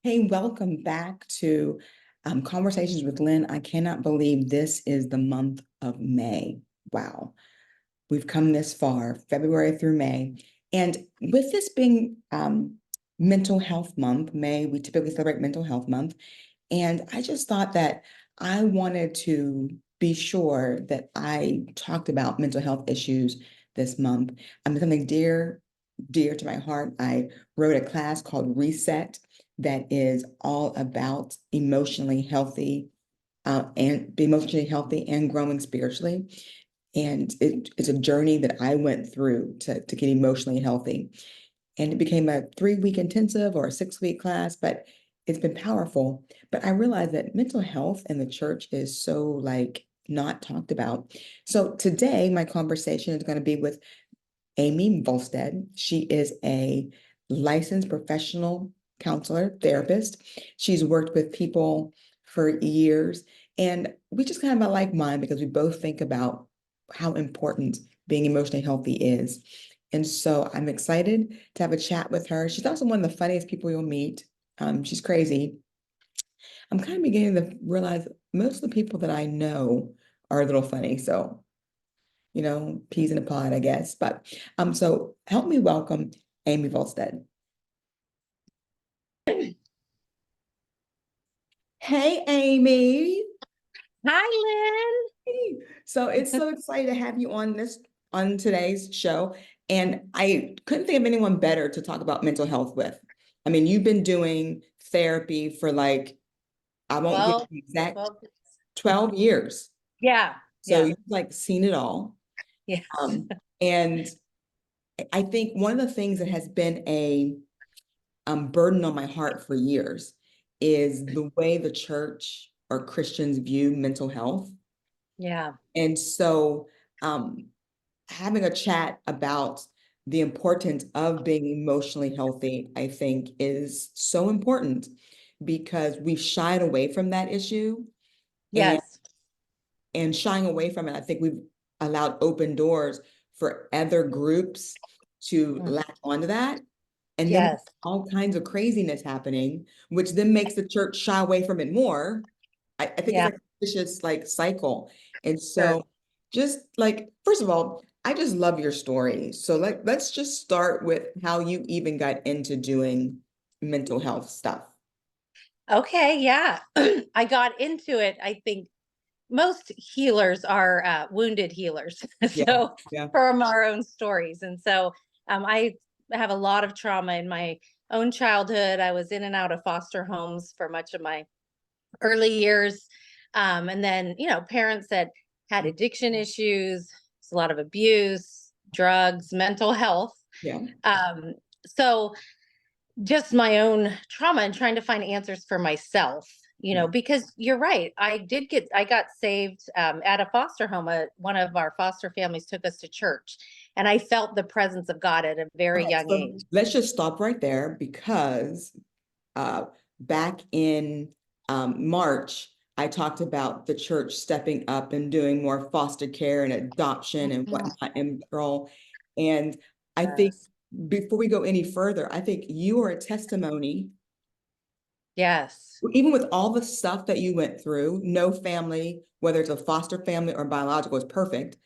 Hey, welcome back to Conversations with Lynn. I cannot believe this is the month of May. Wow, we've come this far, February through May. And with this being Mental Health Month, May, we typically celebrate Mental Health Month. And I just thought that I wanted to be sure that I talked about mental health issues this month. Something dear to my heart. I wrote a class called Reset that is all about emotionally healthy and be emotionally healthy and growing spiritually. And it's a journey that I went through to get emotionally healthy. And it became a 3-week intensive or a 6-week class, but it's been powerful. But I realized that mental health in the church is so like not talked about. So today, my conversation is going to be with Amy Volstad. She is a licensed professional counselor, therapist. She's worked with people for years, and we just kind of a like mind because we both think about how important being emotionally healthy is. And so I'm excited to have a chat with her. She's also one of the funniest people you'll meet. She's crazy. I'm kind of beginning to realize most of the people that I know are a little funny. So peas in a pod, I guess. But so help me welcome Amy Volstead. Hey, Amy. Hi, Hey. So it's Lynn. so exciting to have you on today's show. And I couldn't think of anyone better to talk about mental health with. I mean, you've been doing therapy for like, I won't give 12, the exact 12. 12 years. Yeah, So yeah, you've like seen it all. yes, Um, and I think one of the things that has been a burden on my heart for years is the way the church or Christians view mental health. yeah, And so um, having a chat about the importance of being emotionally healthy, I think, is so important because we've shied away from that issue. And yes, shying away from it, I think we've allowed open doors for other groups to mm, latch onto that. And then yes, all kinds of craziness happening, which then makes the church shy away from it more. I think it's yeah, like a vicious like cycle. And sure. so just like, first of all, I just love your story. So let's just start with how you even got into doing mental health stuff. Okay, yeah. I got into it. I think most healers are wounded healers, Yeah. so Yeah. from our own stories. And so I have a lot of trauma in my own childhood. I was in and out of foster homes for much of my early years. And then, parents that had addiction issues, a lot of abuse, drugs, mental health. Yeah. So just my own trauma and trying to find answers for myself, Yeah. because you're right. I got saved at a foster home. One of our foster families took us to church, and I felt the presence of God at a very Okay, young so age. let's just stop right there because uh, back in March, I talked about the church stepping up and doing more foster care and adoption and Mhm. whatnot and role. And I think Yes. before we go any further, I think you are a testimony, Yes. even with all the stuff that you went through, no family, whether it's a foster family or biological, is perfect.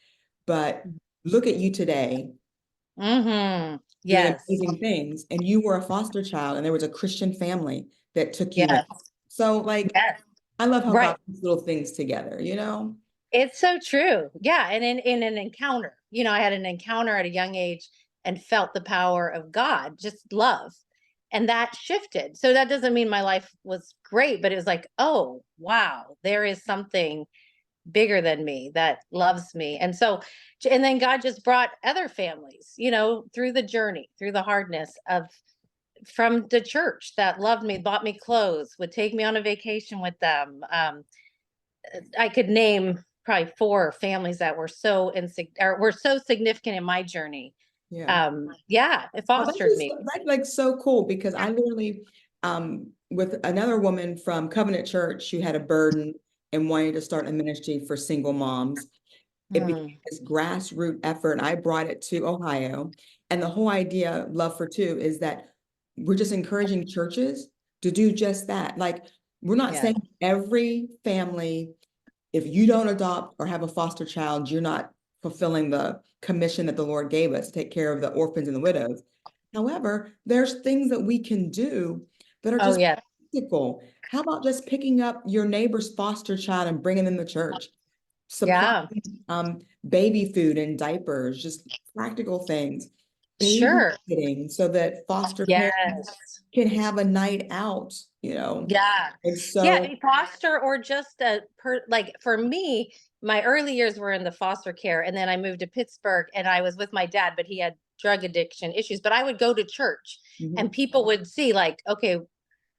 But look at you today doing Yes. amazing things. And you were a foster child and there was a Christian family that took you in. Yes. So like, Yes. I love how Right. God puts little things together, you know? It's so true. Yeah. And in an encounter, I had an encounter at a young age and felt the power of God, just love. And that shifted. So that doesn't mean my life was great, but it was like, oh, wow, there is something bigger than me that loves me. And so, and then God just brought other families, through the journey, through the hardness of from the church that loved me, bought me clothes, would take me on a vacation with them. I could name probably four families that were were so significant in my journey. Yeah. Yeah, it Oh, that's fostered just me. that's like so cool because I literally with another woman from Covenant Church who had a burden and wanted to start a ministry for single moms. It became Mm, this grassroots effort, and I brought it to Ohio. And the whole idea, Love for Two, is that we're just encouraging churches to do just that. Like, we're not Yeah. saying every family, if you don't adopt or have a foster child, you're not fulfilling the commission that the Lord gave us to take care of the orphans and the widows. However, there's things that we can do that are Oh, just yeah. practical. How about just picking up your neighbor's foster child and bringing them to church? Supplying Yeah. baby food and diapers, just practical things. Sure. Babysitting so that foster parents Yes. can have a night out, you know? Yeah. And Yeah, so, a foster or just like for me, my early years were in the foster care, and then I moved to Pittsburgh and I was with my dad, but he had drug addiction issues. But I would go to church and mhm, people would see like, okay,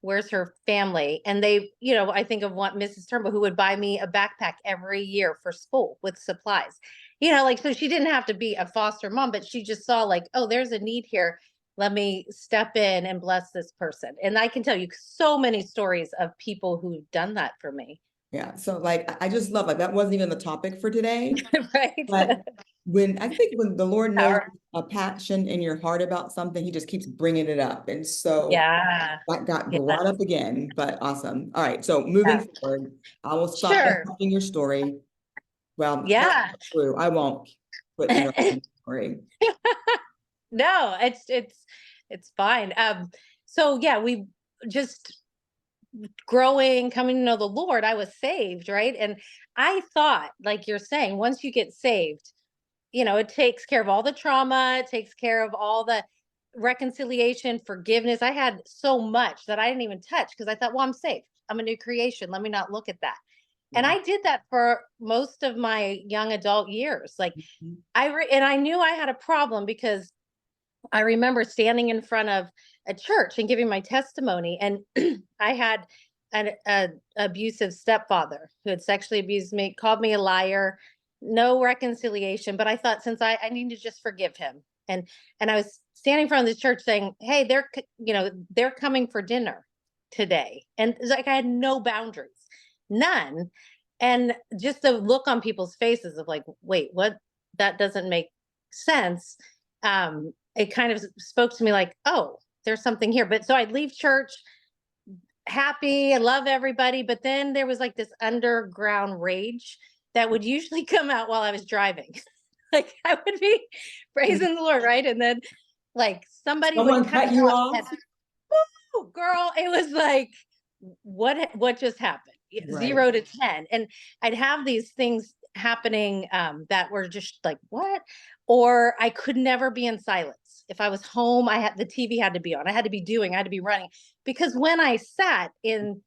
where's her family? And they, I think of what Mrs. Turnbull, who would buy me a backpack every year for school with supplies. Like, so she didn't have to be a foster mom, but she just saw like, oh, there's a need here. Let me step in and bless this person. And I can tell you so many stories of people who've done that for me. yeah. So like, I just love, like, that wasn't even the topic for today, Right. but I think when the Lord knows Power. a passion in your heart about something, he just keeps bringing it up. And so Yeah. that got Yeah. brought up again, but awesome. All right. So moving Yeah. forward, I will stop Sure. interrupting your story. Well, that's Yeah. not true. I won't quit interrupting your story. No, it's fine. So yeah, we just growing, coming to know the Lord, I was saved, right? And I thought, like you're saying, once you get saved, it takes care of all the trauma, it takes care of all the reconciliation, forgiveness. I had so much that I didn't even touch because I thought, well, I'm saved. I'm a new creation. Let me not look at that. And Yeah. I did that for most of my young adult years. Like Mhm. and I knew I had a problem because I remember standing in front of a church and giving my testimony, and I had an abusive stepfather who had sexually abused me, called me a liar, no reconciliation. But I thought, since I need to just forgive him, and I was standing in front of the church saying, "Hey, they're coming for dinner today," and it's like I had no boundaries, none, and just the look on people's faces of like, "Wait, what? That doesn't make sense." It kind of spoke to me like, oh, there's something here. But so I'd leave church happy, I love everybody. But then there was like this underground rage that would usually come out while I was driving. Like I would be praising the Lord, right? And then like somebody would Someone cut cut me you off off? and girl, it was like, what just happened? Right. 0 to 10. And I'd have these things happening that were just like, what? Or I could never be in silence. If I was home, the TV had to be on. I had to be doing, I had to be running. Because when I sat in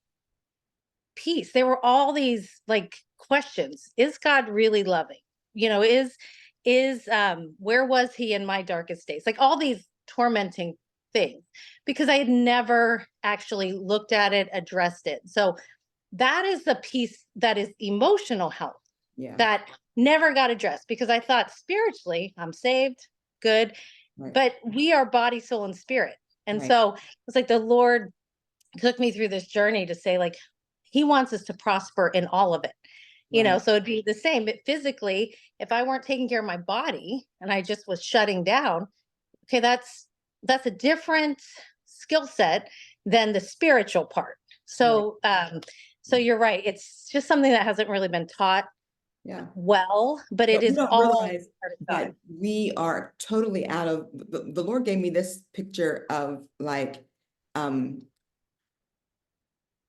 peace, there were all these like questions. Is God really loving? Is where was he in my darkest days? Like all these tormenting things, because I had never actually looked at it, addressed it. So that is the piece that is emotional health Yeah. that never got addressed, because I thought spiritually I'm saved, good, Right. but we are body, soul, and spirit. And Right. so it's like the Lord took me through this journey to say, like, he wants us to prosper in all of it. Right. So it'd be the same, but physically, if I weren't taking care of my body and I just was shutting down, okay, that's a different skill set than the spiritual part. Right. So you're right. It's just something that hasn't really been taught Yeah. well, but it But we is don't all realize part of God. that we are totally out of the Lord gave me this picture of like um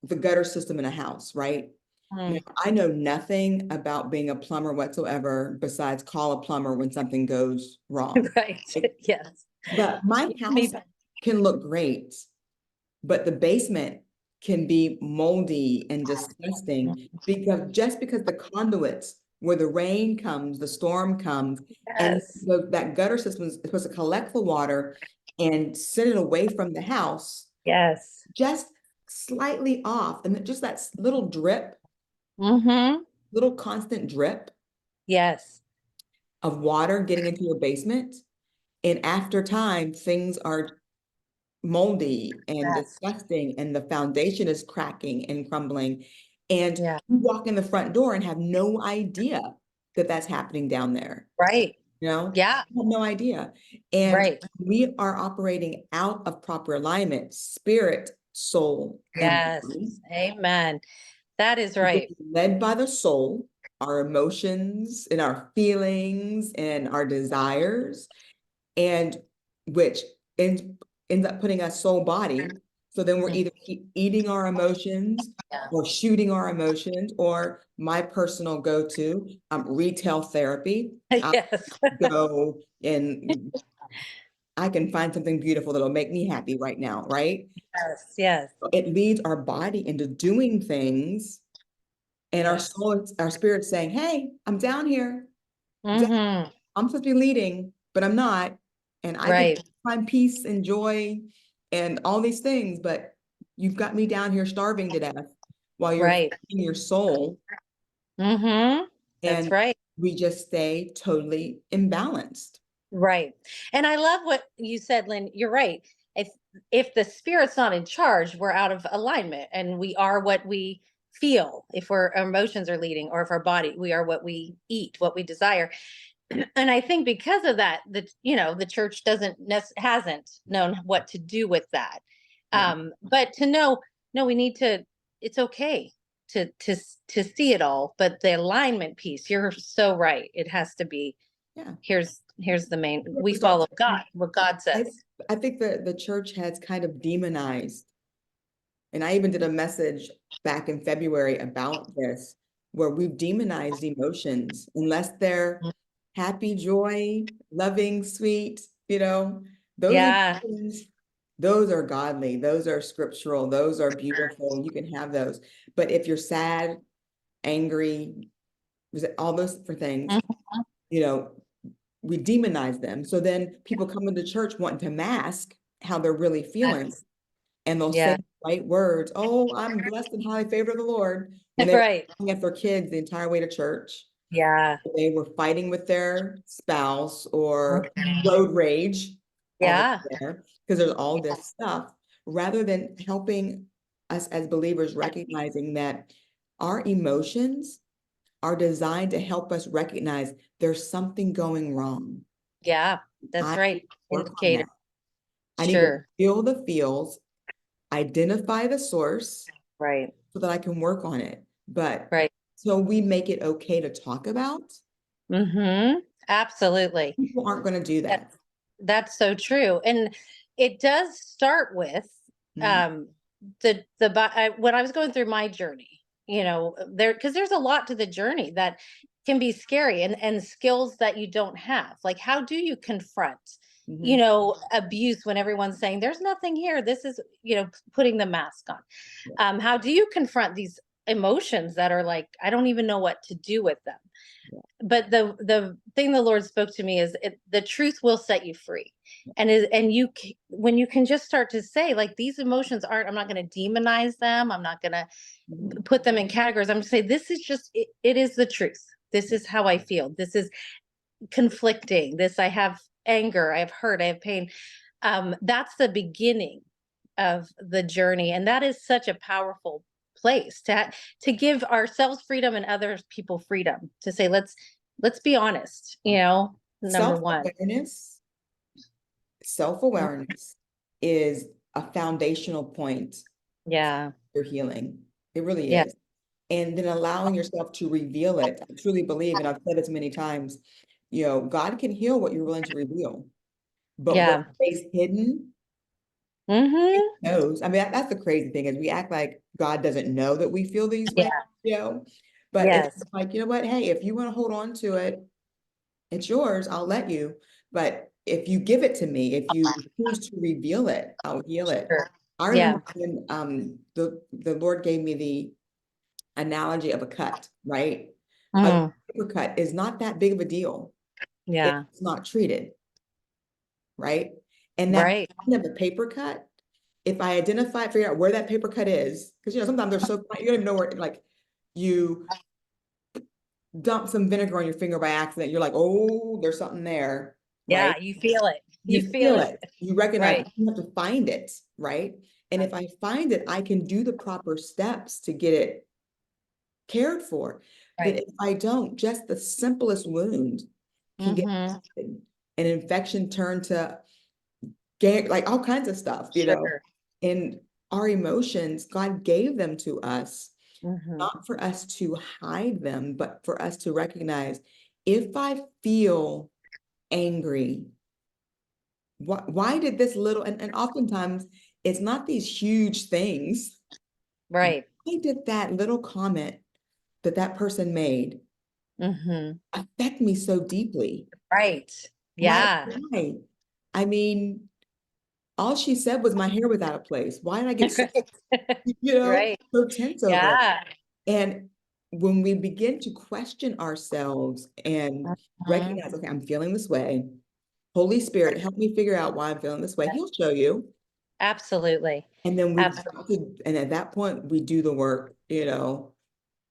the gutter system in a house, right? Now, Mm. I know nothing about being a plumber whatsoever besides call a plumber when something goes wrong. Right. Right? Yes. But my Me. house can look great, but the basement can be moldy and disgusting because the conduits where the rain comes, the storm comes, and Yes. that gutter system is supposed to collect the water and send it away from the house, Yes. just slightly off, and just that little drip, Mm-hmm. little constant drip Yes. of water getting into your basement. And after time, things are moldy and Yes. disgusting, and the foundation is cracking and crumbling. And Yeah. you walk in the front door and have no idea that that's happening down there. Right. You know, Yeah. you have no idea. And Right. we are operating out of proper alignment. Spirit soul, and Yes. body. Amen. That is We're right. led by the soul, our emotions and our feelings and our desires, and which ends up putting us soul body. So then we're Mm, either eating our emotions yeah. or shooting our emotions, or my personal go-to, retail therapy. I'll Yes. go and I can find something beautiful that'll make me happy right now, right? Yes. Yes. It leads our body into doing things, and our Yes. soul, our spirit saying, hey, I'm down here. Mm-hmm. I'm supposed to be leading, but I'm not. And I could Right. find peace and joy and all these things, but you've got me down here starving to death while you're Right. feeding your soul. Mm-hmm. That's And right. we just stay totally imbalanced. Right. And I love what you said, Lynn. You're right. If the spirit's not in charge, we're out of alignment and we are what we feel. If our emotions are leading, or if our body, we are what we eat, what we desire. And I think because of that, the church hasn't known what to do with that. Yeah. But to know, no, we need to, it's okay to see it all, but the alignment piece, you're so right. It has to be, Yeah. here's the main, we Just don't- follow God, what God I, says. I think the church has kind of demonized, and I even did a message back in February about this, where we've demonized emotions unless they're Mm, happy, joy, loving, sweet, those yeah. emotions, those are godly, those are scriptural, those are beautiful. You can have those. But if you're sad, angry, all those for things, Mhm. you know, we demonize them. So then people come into church wanting to mask how they're really feeling, Yes. and they'll say Yeah. the right words. Oh, I'm blessed and highly favored of the Lord. When they were Right. yelling at their kids the entire way to church, Yeah. they were fighting with their spouse or Mhm. road rage on the Yeah. way there, because there's all this stuff, rather than helping us as believers recognizing that our emotions are designed to help us recognize there's something going wrong. Yeah. That's I need right. to work on Indicator. that. I need to Sure. feel the feels, identify the source Right. so that I can work on it. But Right. so we make it okay to talk about, Mm-hmm. Absolutely. people aren't going to do That, that. that's so true. And it does start with Mhm. um when I was going through my journey, there, because there's a lot to the journey that can be scary, and skills that you don't have. Like, how do you confront, Mhm. abuse when everyone's saying there's nothing here? This is, putting the mask on. Yeah. How do you confront these emotions that are like, I don't even know what to do with them? Yeah. But the thing the Lord spoke to me is, the truth will set you free. And when you can just start to say, like, these emotions aren't, I'm not going to demonize them, I'm not going to Mhm. put them in categories, I'm going to say, this is just it is the truth, this is how I feel, this is conflicting, this, I have anger, I have hurt, I have pain. That's the beginning of the journey, and that is such a powerful place to give ourselves freedom and other people freedom to say, let's be honest, number one. Self-awareness, self-awareness is a foundational point Yeah. for healing. It really Yeah. is. And then allowing yourself to reveal it. I truly believe, and I've said this many times, God can heal what you're willing to reveal. But what Yeah. stays hidden, he Mm-hmm. knows. I mean, that's the crazy thing, is we act like God doesn't know that we feel these ways, Yeah. you know. But it's Yes. like, you know what? Hey, if you want to hold on to it, it's yours. I'll let you. But if you give it to me, if you choose to reveal it, I'll heal it. Sure. I Yeah. remember when the Lord gave me the analogy of a cut, right? A Mm. paper cut is not that big of a deal if Yeah. it's not treated, right? And that Right. kind of a paper cut, if I identify, figure out where that paper cut is, because sometimes they're so you don't even know where, like, you dump some vinegar on your finger by accident, you're like, oh, there's something there, right? Yeah, you feel it, you You feel feel it. it, you recognize Right. it, you have to find it, right? And if I find it, I can do the proper steps to get it cared for. But Right. if I don't, just the simplest wound can get Mm-hmm. an infection, turn to like all kinds of stuff, Sure. And our emotions, God gave them to us, Mhm. not for us to hide them, but for us to recognize, if I feel angry, why did this little, and oftentimes it's not these huge things. Right. Why did that little comment that that person made Mhm. affect me so deeply? Right. Why? Yeah. Why? I mean, all she said was my hair was out of place. Why did I get so, Right. so tense over it? Yeah. And when we begin to question ourselves and Mhm. recognize, okay, I'm feeling this way. Holy Spirit, help me figure out why I'm feeling this way. He'll show you. Absolutely. And then Absolutely. and at that point, we do the work.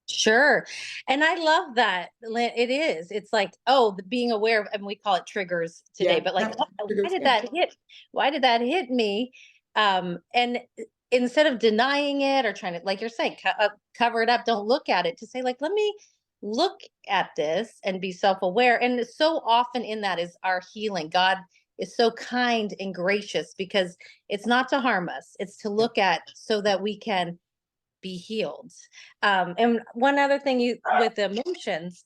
Sure. And I love that. It is. It's like, oh, the being aware of, and we call it triggers today, Yeah, but like, that why triggers, did yeah. that hit? Why did that hit me? And instead of denying it or trying to, like you're saying, cover it up, don't look at it, to say, like, let me look at this and be self aware. And so often in that is our healing. God is so kind and gracious because it's not to harm us, it's to Yeah. look at so that we can be healed. And one other thing, you with emotions,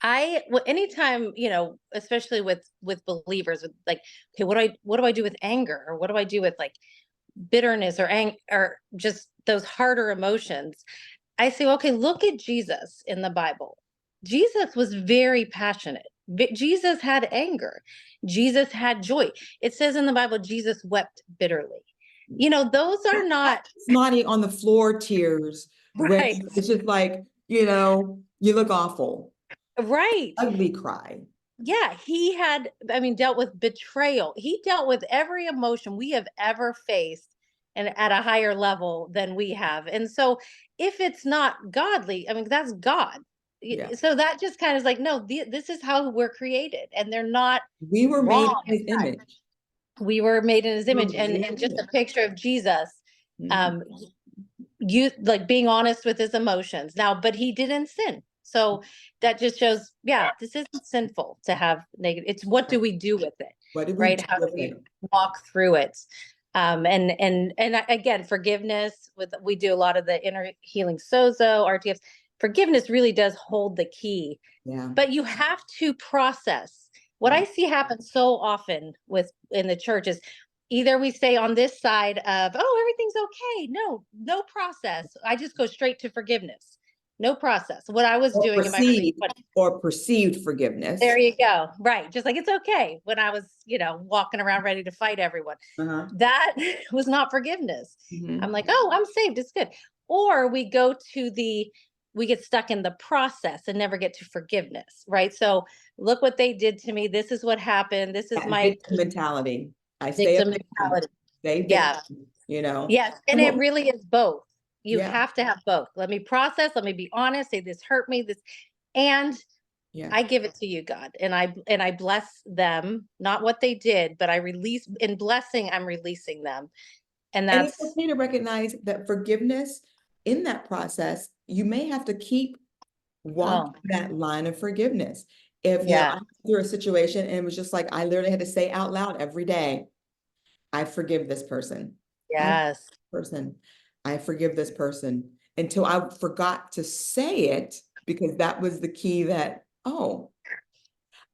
anytime, especially with believers, with like, okay, what do I do with anger, or what do I do with like bitterness or just those harder emotions? I say, okay, look at Jesus in the Bible. Jesus was very passionate. Jesus had anger. Jesus had joy. It says in the Bible, Jesus wept bitterly. Those are not Snotty on the floor tears when right. it's just like, you look awful. Right. Ugly cry. Yeah, he had, I mean, dealt with betrayal. He dealt with every emotion we have ever faced, and at a higher level than we have. And so if it's not godly, I mean, that's God. Yeah. So that just kind of is like, no, this is how we're created, and they're not We were made wrong. in his image. We were made in his We were image, made and in and his just a image. picture of Jesus. Mhm. Um, you like being honest with his emotions now, but he didn't sin. So that just shows, yeah, this isn't sinful to have negative. It's what do we do with it, What did we right? do How do with we it? walk through it? And again, forgiveness, with we do a lot of the inner healing sozo RTFs. Forgiveness really does hold the key, Yeah. but you have to process. What Yeah. I see happen so often with in the church is either we stay on this side of, oh, everything's okay. No process. I just go straight to forgiveness. No process. What I was Or doing in my early perceived 20s. or perceived There forgiveness. you go. Right. Just like it's okay when I was, walking around ready to fight everyone. Uh-huh. That was not forgiveness. I'm Hmm. like, oh, I'm saved. It's good. Or we get stuck in the process and never get to forgiveness. Right. So look what they did to me. This is what happened. This is That my victim mentality. I stay a victim victim. mentality. Stay Yeah. victim. Yes. And And it really is both. You yeah, have to have both. Let me process. Let me be honest. Say this hurt me. And yeah. I give it to you, God, and I bless them, not what they did, but I release in blessing. I'm releasing them, and And it's that's okay to recognize that forgiveness in that process, you may have to keep walking oh that line of forgiveness. If, yeah, I went through a situation and it was just like, I literally had to say out loud every day, I forgive this person. I forgive yes, this person. I forgive this person until I forgot to say it because that was the key that, oh,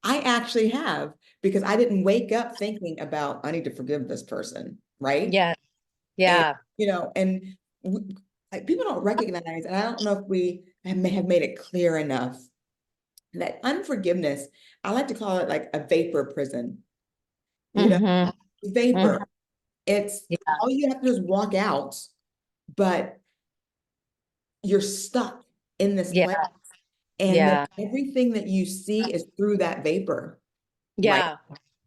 I actually have, because I didn't wake up thinking about, I need to forgive this person, right? yeah, And, yeah, and like, people don't recognize, and I don't know if we may have made it clear enough that unforgiveness, I like to call it like a vapor prison, you know, hmm hmm vapor. It's yeah, all you have to do is walk out, but you're stuck in this place. yeah, And then yeah, everything that you see is through that vapor, right? yeah,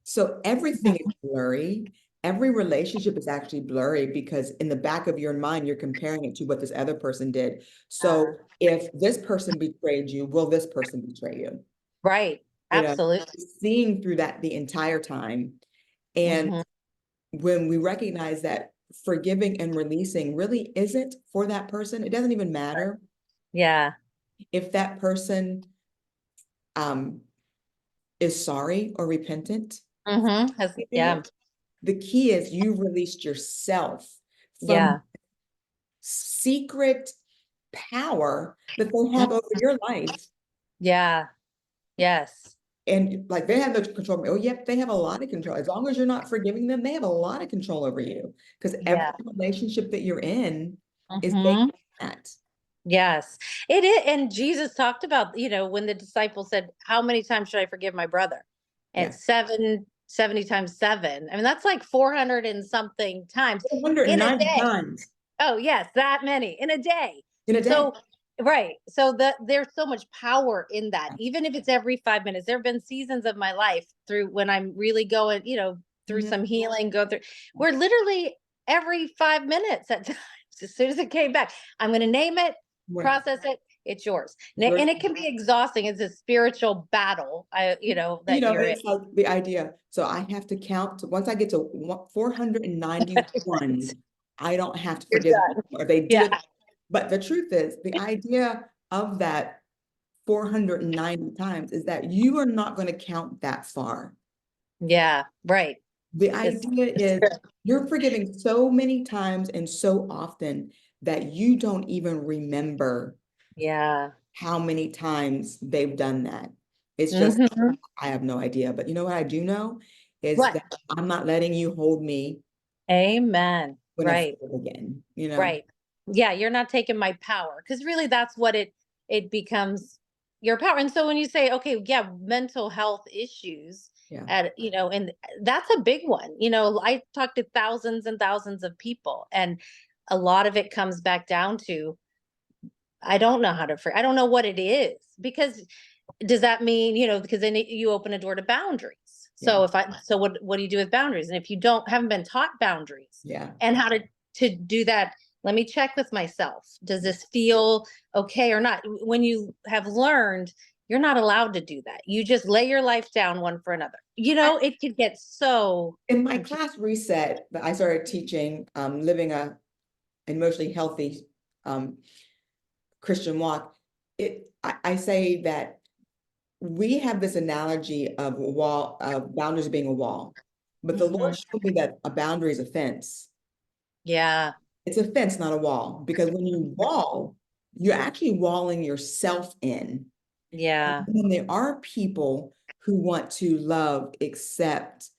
So everything is blurry. Every relationship is actually blurry because in the back of your mind, you're comparing it to what this other person did. uh, So if this person betrayed you, will this person betray you? right, You know, absolutely, seeing through that the entire time. And hmm when we recognize that forgiving and releasing really isn't for that person, it doesn't even matter yeah, if that person um, is sorry or repentant. yeah, The key is you released yourself Yeah. secret power that they have over your life. Yeah. Yes. And like they have no control. Oh, yep, they have a lot of control. As long as you're not forgiving them, they have a lot of control over you. Because every Yeah. relationship that you're in is based Hmm. on that. Yes. It is. And Jesus talked about, when the disciples said, how many times should I forgive my brother? And Yeah. 70 times seven. I mean, that's like 400 and something times in a 190 day. times Oh, yes, that many in a day. in a day. So, right. So there's so much power in that, even if it's every 5 minutes. There have been seasons of my life through when I'm really going, through Mhm. some healing, go through, where literally every 5 minutes at times, as soon as it came back, I'm going to name it, Right. process it, it's yours. And it can be exhausting. It's a spiritual battle, that you're in. It's like the idea. So I have to count. Once I get to 491, I don't have to You're forgive them. done. Or they do Yeah. it. But the truth is, the idea of that 490 times is that you are not going to count that far. Yeah. Right. The It's, idea it's is true. you're forgiving so many times and so often that you don't even remember Yeah. how many times they've done that. It's just, Hmm. I have no idea. But you know what I do know is What? that I'm not letting you hold me Amen. when I Right. forgive again. Right. Yeah, you're not taking my power, because really that's what it becomes, your power. And so when you say, okay, yeah, mental health issues, Yeah. and that's a big one. I talk to thousands and thousands of people, and a lot of it comes back down to, I don't know how to I don't know what it is, because does that mean, because then you open a door to boundaries. Yeah. So what do you do with boundaries? And if you haven't been taught boundaries Yeah. and how to do that, let me check with myself. Does this feel okay or not? When you have learned, you're not allowed to do that. You just lay your life down one for another. It could get so In my confusing. class reset that I started teaching, living a emotionally healthy Christian walk, I say that we have this analogy of a wall, of boundaries being a wall. But the Lord Mhm. showed me that a boundary is a fence. Yeah. It's a fence, not a wall. Because when you wall, you're actually walling yourself in. And Yeah. when there are people who want to love, accept,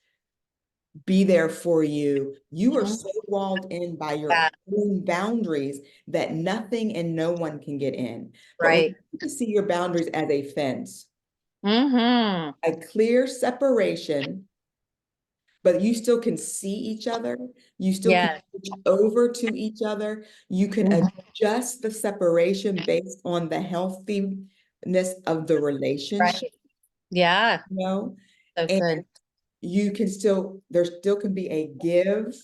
be there for you, you are Mhm. so walled in by your Yeah. own boundaries that nothing and no one can get in. But when Right. you see your boundaries as a fence, Hmm. a clear separation, but you still can see each other. You still can Yeah. reach over to each other. You can Mhm. adjust the separation based on the healthiness of the relationship, Right. Yeah. you know, So and good. you can still, there still can be a give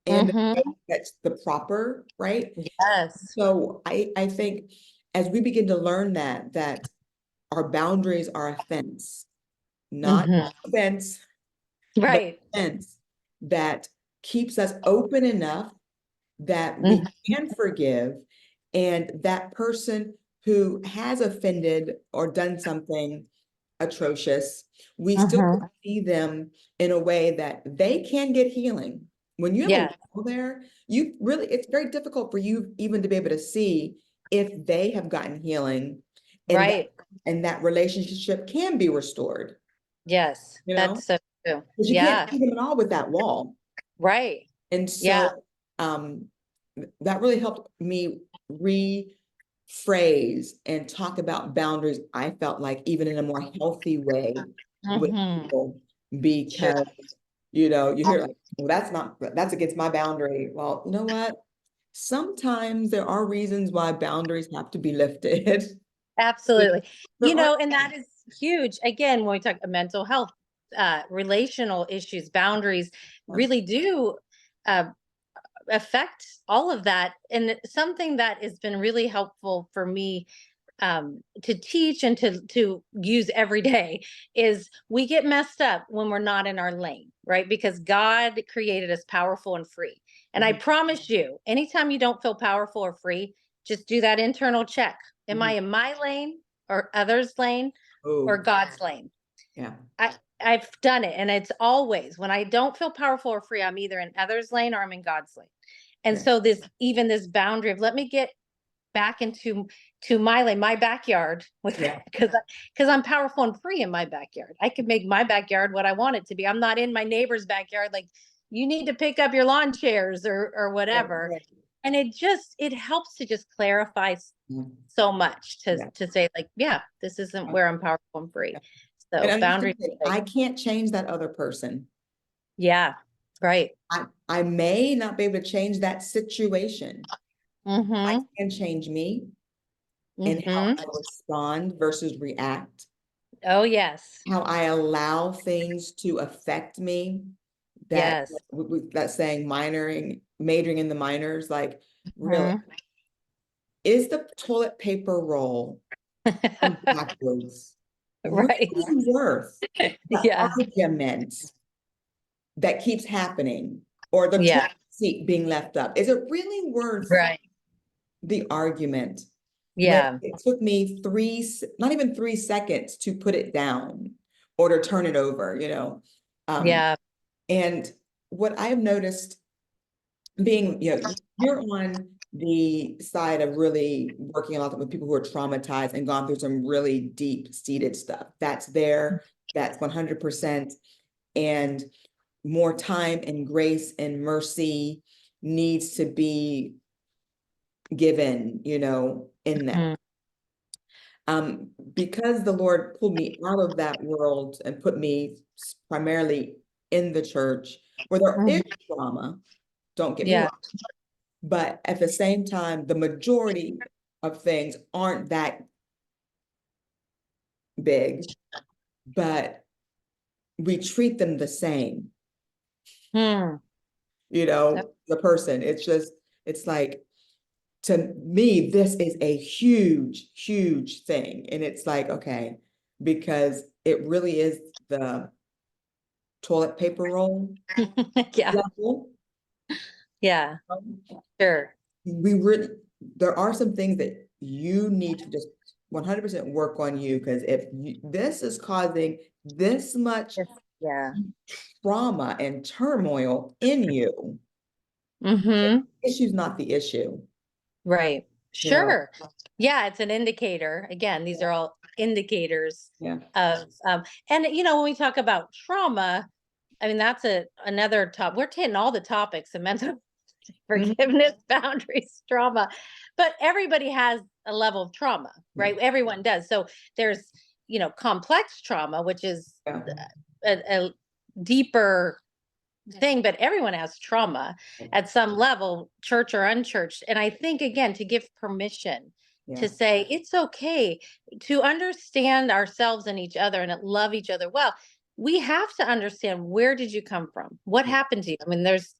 and Hmm. that's the proper, right? Yes. So I think as we begin to learn that our boundaries are a fence, not Hmm. a fence, but Right. a fence that keeps us open enough that we Mhm. can forgive, and that person who has offended or done something atrocious, we still Mhm. see them in a way that they can get healing. When you have a Yeah. wall there, you really, it's very difficult for you even to be able to see if they have gotten healing and that Right. and that relationship can be restored, Yes. you know, That's so true. because you can't Yeah. see them at all with that wall. Right. And Yeah. so um, that really helped me rephrase and talk about boundaries. I felt like even in a more healthy way with Hmm. people, Sure. because you hear like, well, that's against my boundary. Well, you know what? Sometimes there are reasons why boundaries have to be lifted. Absolutely. There are. And that is huge. Again, when we talk mental health, relational issues, boundaries really do uh, affect all of that. And something that has been really helpful for me, to teach and to use every day, is we get messed up when we're not in our lane, right? Because God created us powerful and free. And I Mhm, promise you, anytime you don't feel powerful or free, just do that internal check. Am I mhm. in my lane or others' lane or Oh, God's lane? yeah. I've done it, and it's always when I don't feel powerful or free, I'm either in others' lane or I'm in God's lane. And Yeah. so even this boundary of let me get back into my lane, my backyard, with Yeah. because I'm powerful and free in my backyard. I can make my backyard what I want it to be. I'm not in my neighbor's backyard like you need to pick up your lawn chairs or Right, whatever. right. And it helps to just clarify Yeah. so much Yeah. to say like, yeah, this isn't where I'm powerful and free. And So understand boundaries, that like, I can't change that other person. yeah, right. I may not be able to change that situation. I Mm-hmm. can change me and how Mm-hmm. I respond versus react, Oh yes. how I allow things to affect me. That Yes. that's saying majoring in the minors, like really, Mm-hmm. is the toilet paper roll from backwards really Right. worth the Yeah. argument that keeps happening, or the Yeah. toilet seat being left up? Is it really worth Right. the argument when Yeah. it took me not even 3 seconds to put it down or to turn it over, you know? Yeah. And what I've noticed being, you're on the side of really working a lot with people who are traumatized and gone through some really deep seated stuff. That's there, that's 100%. And more time and grace and mercy needs to be given, in that. Mhm. Because the Lord pulled me out of that world and put me primarily in the church where there is Mhm. trauma, don't get me Yeah. wrong, but at the same time, the majority of things aren't that big, but we treat them the same, Hmm. the person. It's like, to me, this is a huge, huge thing. And it's like, okay, because it really is the toilet paper roll Yeah. level. Yeah. Sure. We really, there are some things that you need to just 100% work on you, because if this is causing this much Yeah. trauma and turmoil in you, Mm-hmm. issue's not the issue, Right. you know? Sure. Yeah, it's an indicator. Again, these are all indicators Yeah. of and when we talk about trauma, I mean that's another top. We're taking all the topics of mental Mhm. forgiveness, boundaries, trauma, but everybody has a level of trauma, Yeah. right? Everyone does. So there's, complex trauma, which is Yeah. a deeper thing, but everyone has trauma at some level, church or unchurched. And I think, again, to give permission Yeah. to say it's okay to understand ourselves and each other and love each other well. We have to understand, where did you come from? What happened to you? I mean, there's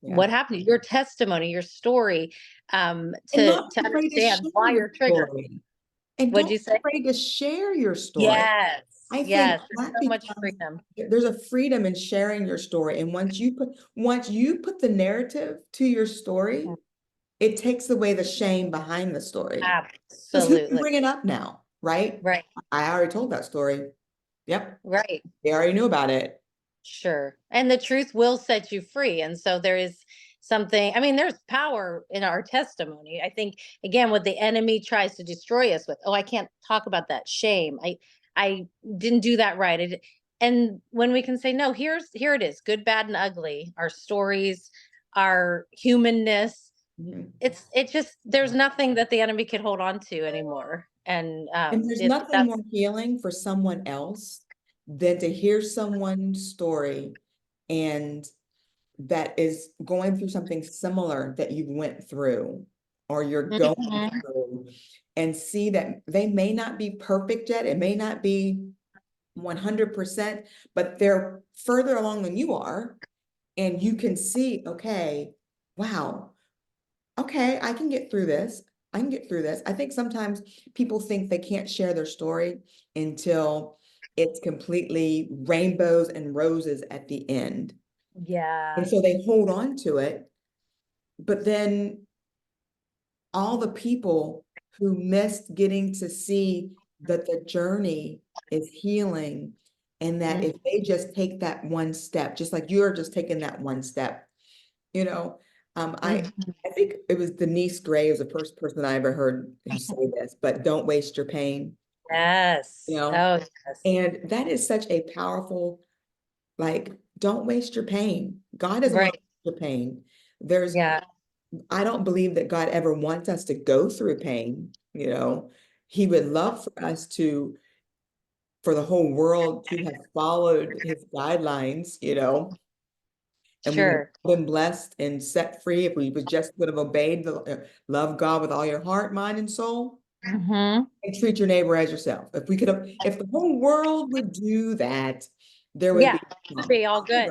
Yeah. what happened to you, your testimony, your story, And to not be afraid to understand share why your you're triggered. story. And What'd don't you be say? afraid to share your story. Yes, I think yes. There's that so much becomes, freedom. there's a freedom in sharing your story. And once you put the narrative to your story, it takes away the shame behind the story. Because who can Absolutely. bring it up now, right? Right, I already told that story. Yep. right. They already knew about it. Sure. And the truth will set you free. And so there is something, I mean, there's power in our testimony. I think, again, what the enemy tries to destroy us with, oh, I can't talk about that shame. I didn't do that right. And when we can say, no, here it is, good, bad, and ugly, our stories, our humanness, Mhm. it just, there's nothing that the enemy can hold on to anymore. And And there's nothing more healing for someone else than to hear someone's story and that is going through something similar that you went through or you're going Mhm. through, and see that they may not be perfect yet. It may not be 100%, but they're further along than you are. And you can see, okay, wow, okay, I can get through this. I can get through this. I think sometimes people think they can't share their story until it's completely rainbows and roses at the end. And Yeah. so they hold on to it. But then all the people who missed getting to see that the journey is healing, and that if they just take that one step, just like you're just taking that one step, you know, Um, I, Mhm. I think it was Denise Gray was the first person I ever heard who say this, but don't waste your pain, you Yes. know? Oh, yes. And that is such a powerful, like, don't waste your pain. God doesn't want Right. to waste your pain. There's, Yeah. I don't believe that God ever wants us to go through pain, you know? He would love for us to, for the whole world to have followed his guidelines, you know? And we would Sure. have been blessed and set free if we would just would have obeyed the love God with all your heart, mind, and soul, Hmm. and treat your neighbor as yourself. If we could have, if the whole world would do that, there would Yeah. be It'd promise. be all good.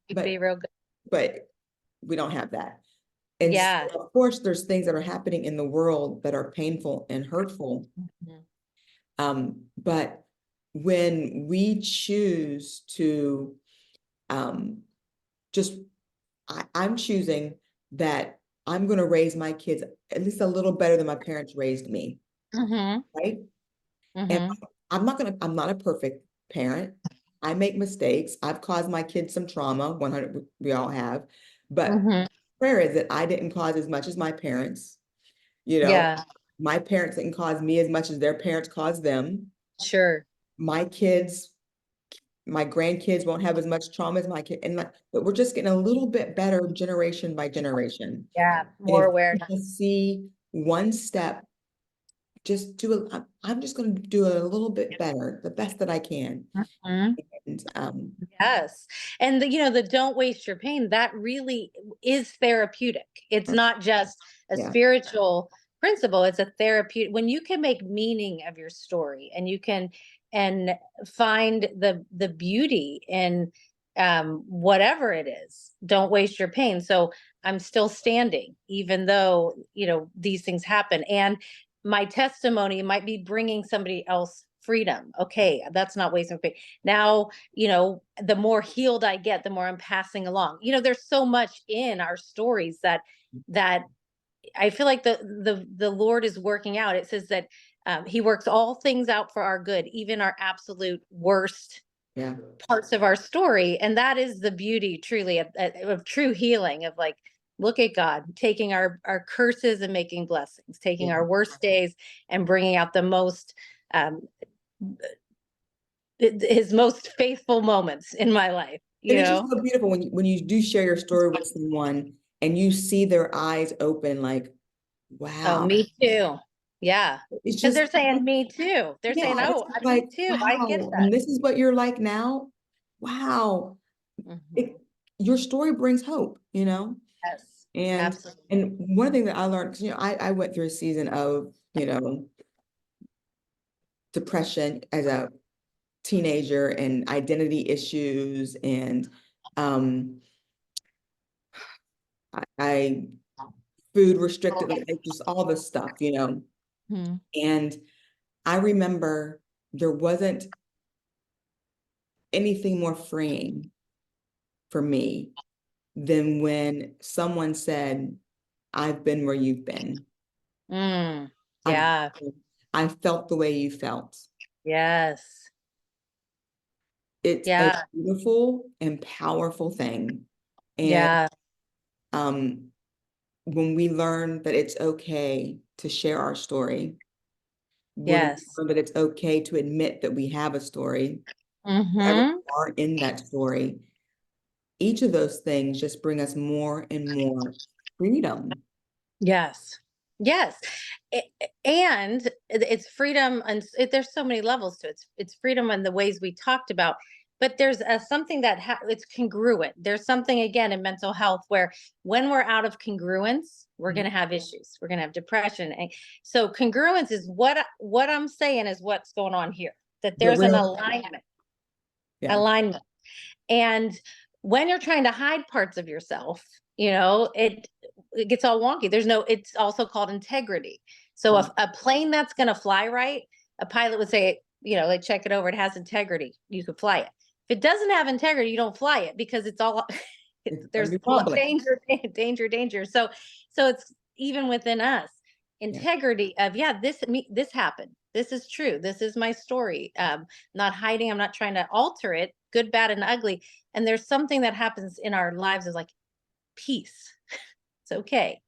It'd be But real good. but we don't have that. And so, Yeah. of course, there's things that are happening in the world that are painful and hurtful. Mhm. But when we choose to um, just I'm choosing that I'm going to raise my kids at least a little better than my parents raised me, Mhm. right? And Mhm. I'm not a perfect parent. I make mistakes. I've caused my kids some trauma, 100, we all have. But Mhm. prayer is that I didn't cause as much as my parents, you know, Yeah. my parents didn't cause me as much as their parents caused them. Sure. My kids, my grandkids won't have as much trauma as my kid. And like, but we're just getting a little bit better generation by generation. Yeah. And More if we awareness. just see one step, just do it. I'm just going to do it a little bit better, the best that I can. Mhm. And Yes. And the don't waste your pain, that really is therapeutic. It's not just a yeah, spiritual principle, it's a therapeutic when you can make meaning of your story and you can and find the beauty in whatever it is. Don't waste your pain. So I'm still standing even though, these things happen, and my testimony might be bringing somebody else freedom. Okay, that's not wasting pain. Now, the more healed I get, the more I'm passing along. There's so much in our stories that I feel like the Lord is working out. It says that he works all things out for our good, even our absolute worst yeah. parts of our story. And that is the beauty truly of true healing, of like, look at God taking our curses and making blessings, taking Yeah. our worst days and bringing out the most um, his most faithful moments in my life, And it's just so beautiful when you do share your story with someone and you see their eyes open, like, Oh, wow. me too. Yeah. It's Because just, they're saying me too. They're saying, yeah, it's oh, just me like, too. I get wow. that. And this is what you're like now. Wow. Mhm. It, your story brings hope, you know? Yes, And absolutely. and one thing that I learned, because I went through a season of, depression as a teenager and identity issues and um I food restricted, like just all this stuff, Mhm. And I remember there wasn't anything more freeing for me than when someone said, I've been where you've been. Mm. I've Yeah. I felt the way you felt. Yes. It's a Yeah. beautiful and powerful thing. And Yeah. um, when we learn that it's okay to share our story, when we Yes. learn that it's okay to admit that we have a story, whoever Mm-hmm. we are in that story, each of those things just bring us more and more freedom. Yes. Yes. And it's freedom, and there's so many levels to it. It's freedom in the ways we talked about, but there's something that it's congruent. There's something again in mental health where when we're out of congruence, we're going to have issues. We're going to have depression. And so congruence is what I'm saying is what's going on here. That The there's an real, alignment. yeah, Alignment. And when you're trying to hide parts of yourself, it gets all wonky. It's also called integrity. So right. if a plane that's going to fly right, a pilot would say, like check it over, it has integrity. You could fly it. If it doesn't have integrity, you don't fly it because it's all It's gonna there's be wobbly. danger, danger, danger. So it's even within us. Yeah. Integrity of, yeah, this happened. This is true. This is my story. Not hiding. I'm not trying to alter it, good, bad, and ugly. And there's something that happens in our lives is like peace. It's okay.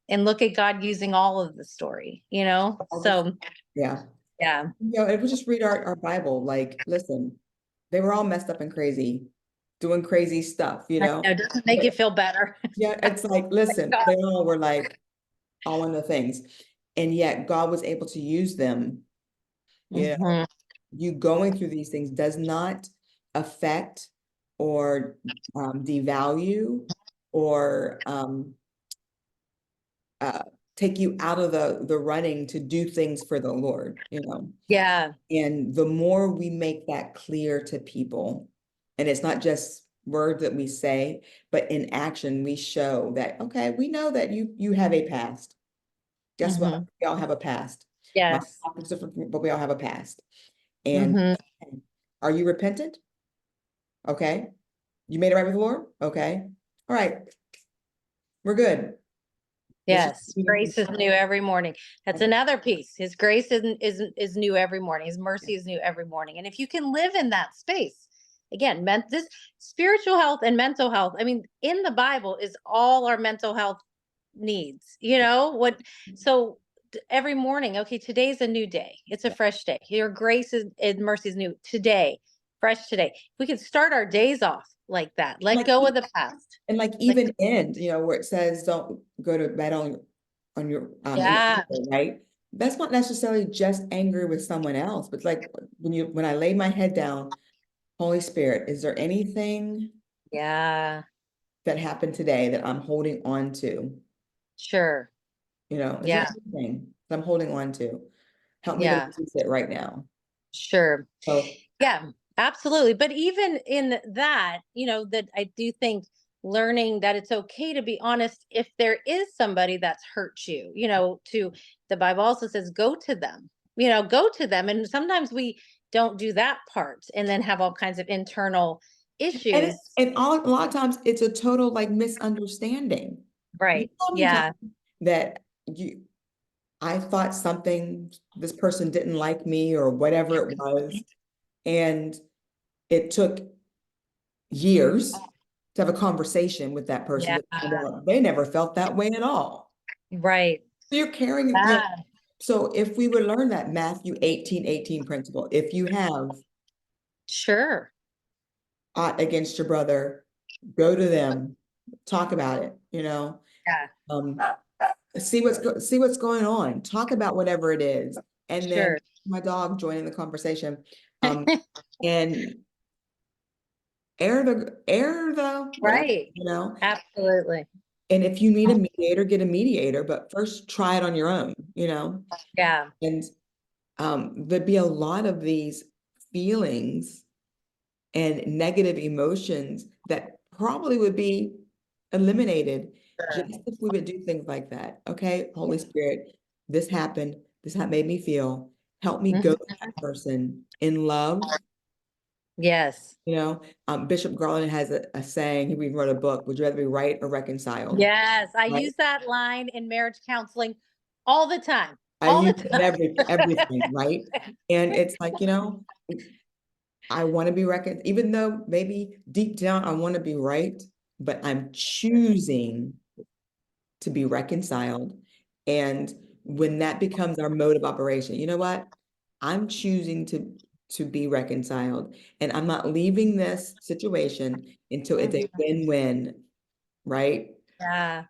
And look at God using all of the story, you know? So, Yeah. yeah. If we just read our Bible, like, listen, they were all messed up and crazy, doing crazy stuff, I know, it doesn't make But you feel better. yeah, it's like, listen, God. they all were like all in the things. And yet God was able to use them. Mhm. You going through these things does not affect or devalue or uh, take you out of the running to do things for the Lord. Yeah. And the more we make that clear to people, and it's not just words that we say, but in action, we show that, okay, we know that you have a past. Guess what? Mhm. We all have a past. My Yes. life is different, but we all have a past. And Mhm. are you repentant? Okay. You made it right with the Lord? Okay. All right. We're good. Let's just Yes, grace is new every morning. That's another piece. His grace is new every morning. His mercy is new every morning. And if you can live in that space, again, meant this spiritual health and mental health. I mean, in the Bible is all our mental health needs. You know what? So every morning, okay, today's a new day. It's a fresh day. Your grace and mercy is new today, fresh today. If we could start our days off like that, let like go of the past. and like Like, even end, where it says don't go to bed on your in yeah, anger, right? That's not necessarily just angry with someone else, but like when I lay my head down, Holy Spirit, is there anything yeah. that happened today that I'm holding on to? Sure. Is there Yeah. anything that I'm holding on to? Help me to Yeah. release it right now. Sure. So, Yeah, absolutely. But even in that, that I do think learning that it's okay to be honest if there is somebody that's hurt you, to the Bible also says go to them, go to them. And sometimes we don't do that part and then have all kinds of internal and issues. a lot of times it's a total like misunderstanding. You Right. know how many Yeah. times that I thought this person didn't like me or whatever it was, and it took years to have a conversation with that person Yeah. that found out they never felt that way at all. Right. So you're carrying, Yeah. so if we would learn that Matthew 18:18 principle, if you have Sure. aught against your brother, go to them, talk about it. Yeah. Um, see what's going on, talk about whatever it is, and then Sure. my dog joining the conversation, um, and air the whatever, Right. you know. Absolutely. And if you need a mediator, get a mediator, but first try it on your own. Yeah. And there'd be a lot of these feelings and negative emotions that probably would be eliminated Sure. just if we would do things like that. Okay, Holy Spirit, this happened. This how made me feel. Help me go to Mhm. that person in love. Yes. Bishop Garland has a saying. He even wrote a book. Would you rather be right or reconciled? Yes, I Right. use that line in marriage counseling all the time. I All the use it in time. everything, right? And it's like, I want to be even though maybe deep down I want to be right, but I'm choosing to be reconciled. And when that becomes our mode of operation, you know what? I'm choosing to be reconciled, and I'm not leaving this situation until it's a Mhm. win-win, right? Yeah,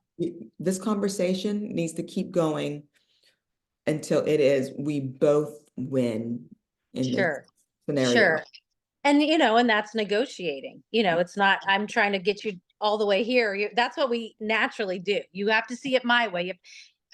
This conversation needs to keep going until it is we both win in this sure. scenario. Sure. And and that's negotiating. It's not I'm trying to get you all the way here. That's what we naturally do. You have to see it my way.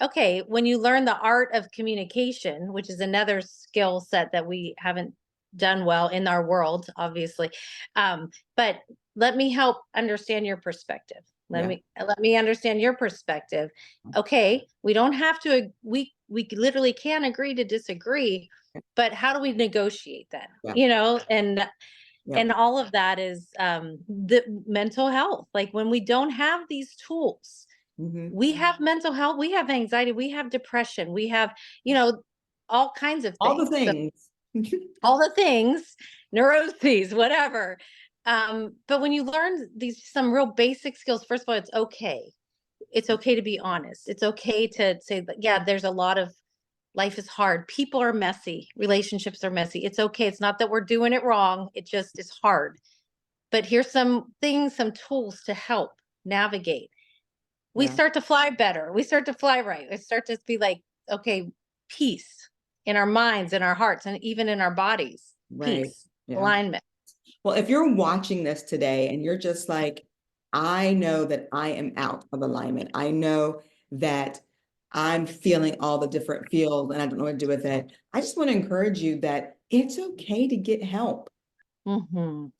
Okay, when you learn the art of communication, which is another skill set that we haven't done well in our world, obviously. But let me help understand your perspective. Let Yeah. me let me understand your perspective. Okay, we don't have to we literally can agree to disagree, but how do we negotiate then? Yeah. And Yep. all of that is the mental health. Like when we don't have these tools, Hmm. we have mental health, we have anxiety, we have depression, we have, all kinds of All the things. So things. all the things, neuroses, whatever. But when you learn some real basic skills, first of all, it's okay. it's okay to be honest. It's okay to say that, yeah, there's a lot of life is hard. People are messy. Relationships are messy. It's okay. It's not that we're doing it wrong. It just is hard. But here's some things, some tools to help navigate. We Yeah, start to fly better. We start to fly right. We start to be like, okay, peace in our minds, in our hearts, and even in our bodies. right. Peace, Yeah. alignment. Well, if you're watching this today and you're just like, I know that I am out of alignment. I know that I'm feeling all the different feels and I don't know what to do with it. I just want to encourage you that it's okay to get help. It's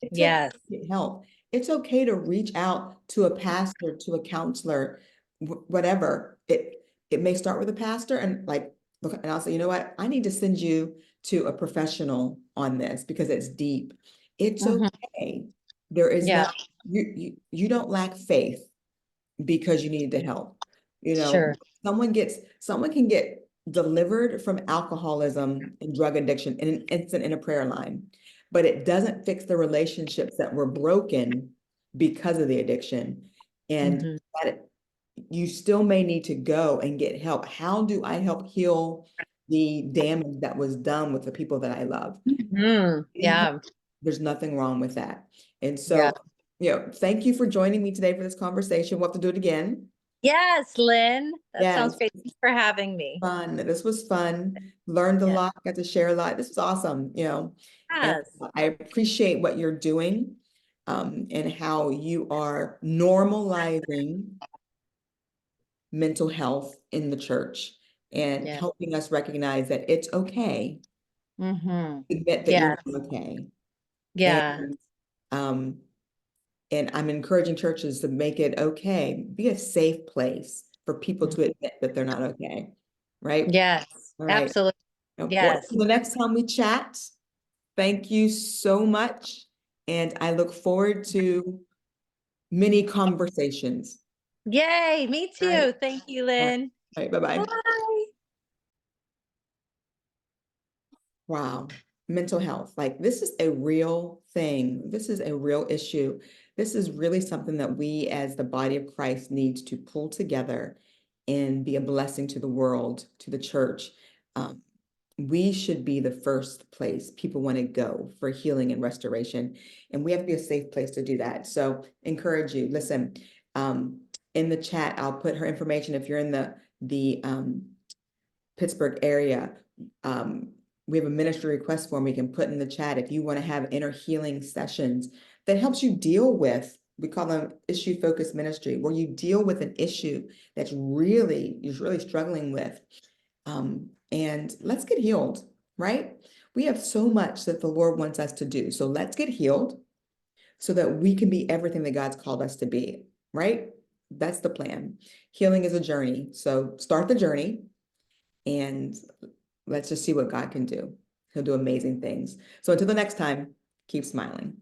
okay Yes. to get help. It's okay to reach out to a pastor, to a counselor, whatever. It may start with a pastor and like look, and I'll say, you know what? I need to send you to a professional on this because it's deep. It's Hmm. okay. There is no Yeah. you don't lack faith because you need the help. You know, Sure. someone can get delivered from alcoholism and drug addiction in an instant in a prayer line, but it doesn't fix the relationships that were broken because of the addiction. And Hmm. that you still may need to go and get help. How do I help heal the damage that was done with the people that I love? Getting help, Yeah. there's nothing wrong with that. And Yeah. so, thank you for joining me today for this conversation. We'll have to do it again. Yes, Lynn. That sounds Yes, great. Thanks for having me. fun. This was fun. Learned a Yeah. lot, got to share a lot. This was awesome, and Yes. I appreciate what you're doing, and how you are normalizing mental health in the church and Yeah. helping us recognize that it's okay Hmm. to admit that you're Yes. not okay. Yeah. And um, and I'm encouraging churches to make it okay, be a safe place for people Mhm. to admit that they're not okay. Right? Yes. All right. Absolutely. Well, Yes. the next time we chat, thank you so much. And I look forward to many conversations. Yay. Me All right. too. Thank you, All right. Lynn. All right. Bye-bye. Bye. Wow. Mental health. Like this is a real thing. This is a real issue. This is really something that we as the body of Christ needs to pull together and be a blessing to the world, to the church. Um, we should be the first place people want to go for healing and restoration. And we have to be a safe place to do that. So encourage you. Listen, in the chat, I'll put her information if you're in the Pittsburgh area. Um, we have a ministry request form we can put in the chat if you want to have inner healing sessions that helps you deal with, we call them issue focused ministry, where you deal with an issue that's you're really struggling with. And let's get healed, right? We have so much that the Lord wants us to do. So let's get healed so that we can be everything that God's called us to be, right? That's the plan. Healing is a journey. So start the journey and let's just see what God can do. He'll do amazing things. So until the next time, keep smiling.